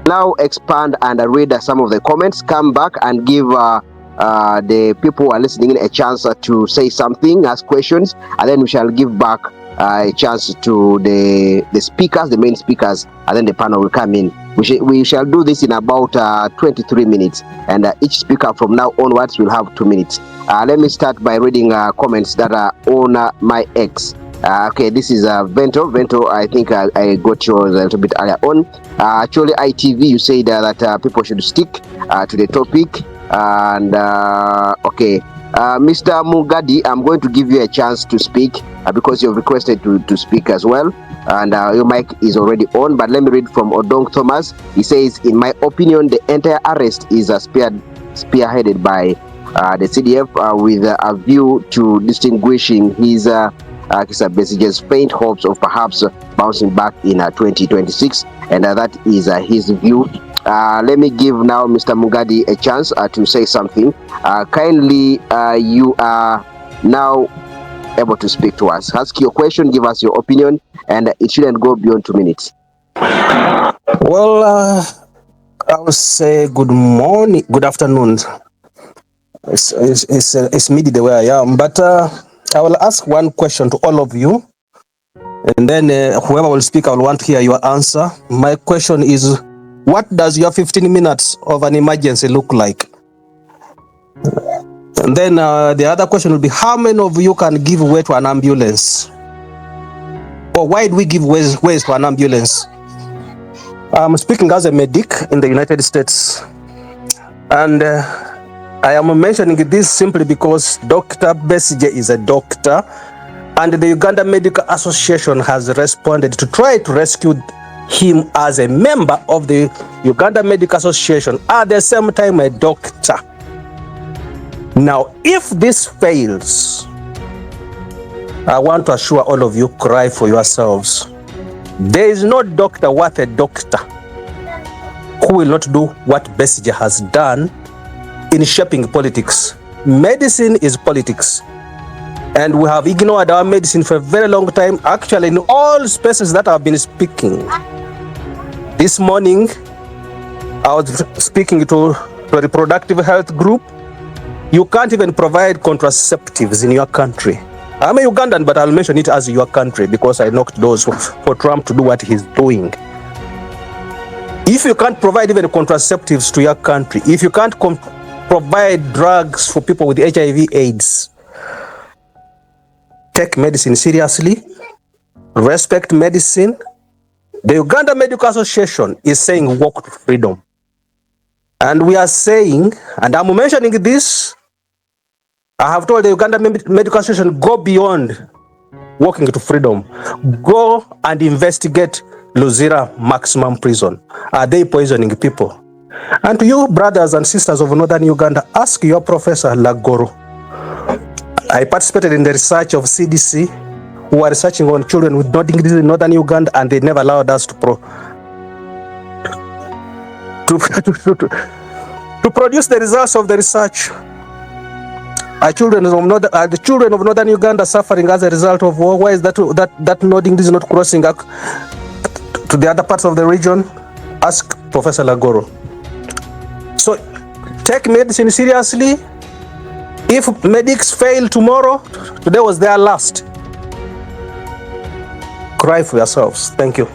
now expand and read some of the comments, come back and give the people who are listening a chance to say something, ask questions, and then we shall give back a chance to the speakers, the main speakers, and then the panel will come in. We shall do this in about 23 minutes, and each speaker from now onwards will have 2 minutes. Let me start by reading comments that are on my X. Okay, this is Vento. Vento, I think I got yours a little bit earlier on. Actually, ITV, you said that people should stick to the topic. And okay, Mr. Mugadi, I'm going to give you a chance to speak because you've requested to speak as well. And your mic is already on, but let me read from Odong Thomas. He says, in my opinion, the entire arrest is spearheaded by the CDF with a view to distinguishing his Kizza Besigye's faint hopes of perhaps bouncing back in 2026, and that is his view. Let me give now Mr. Mugadi a chance to say something. Kindly, you are now able to speak to us. Ask your question, give us your opinion, and it shouldn't go beyond 2 minutes. Well, I would say good morning, good afternoon. It's midday where I am, but I will ask one question to all of you, and then whoever will speak, I will want to hear your answer. My question is, what does your 15 minutes of an emergency look like? And then the other question will be, how many of you can give way to an ambulance? Or why do we give ways to an ambulance? I'm speaking as a medic in the United States. And I am mentioning this simply because Dr. Besigye is a doctor, and the Uganda Medical Association has responded to try to rescue him as a member of the Uganda Medical Association, at the same time a doctor. Now, if this fails, I want to assure all of you, cry for yourselves. There is no doctor worth a doctor who will not do what Besigye has done in shaping politics. Medicine is politics, and we have ignored our medicine for a very long time. Actually, in all spaces that I've been speaking, this morning I was speaking to a reproductive health group. You can't even provide contraceptives in your country. I'm a Ugandan, but I'll mention it as your country because I knocked doors for Trump to do what he's doing. If you can't provide even contraceptives to your country, if you can't provide drugs for people with HIV/AIDS, take medicine seriously, respect medicine. The Uganda Medical Association is saying walk to freedom. And we are saying, and I'm mentioning this, I have told the Uganda Medical Association, go beyond walking to freedom. Go and investigate Luzira maximum prison. Are they poisoning people? And to you brothers and sisters of Northern Uganda, ask your Professor Lagoro. I participated in the research of CDC, who are researching on children with nodding disease in Northern Uganda, and they never allowed us to produce the results of the research. The children of Northern Uganda suffering as a result of war. Why is that nodding disease not crossing up to the other parts of the region? Ask Professor Lagoro. So take medicine seriously. If medics fail tomorrow, today was their last. Cry for yourselves. Thank you.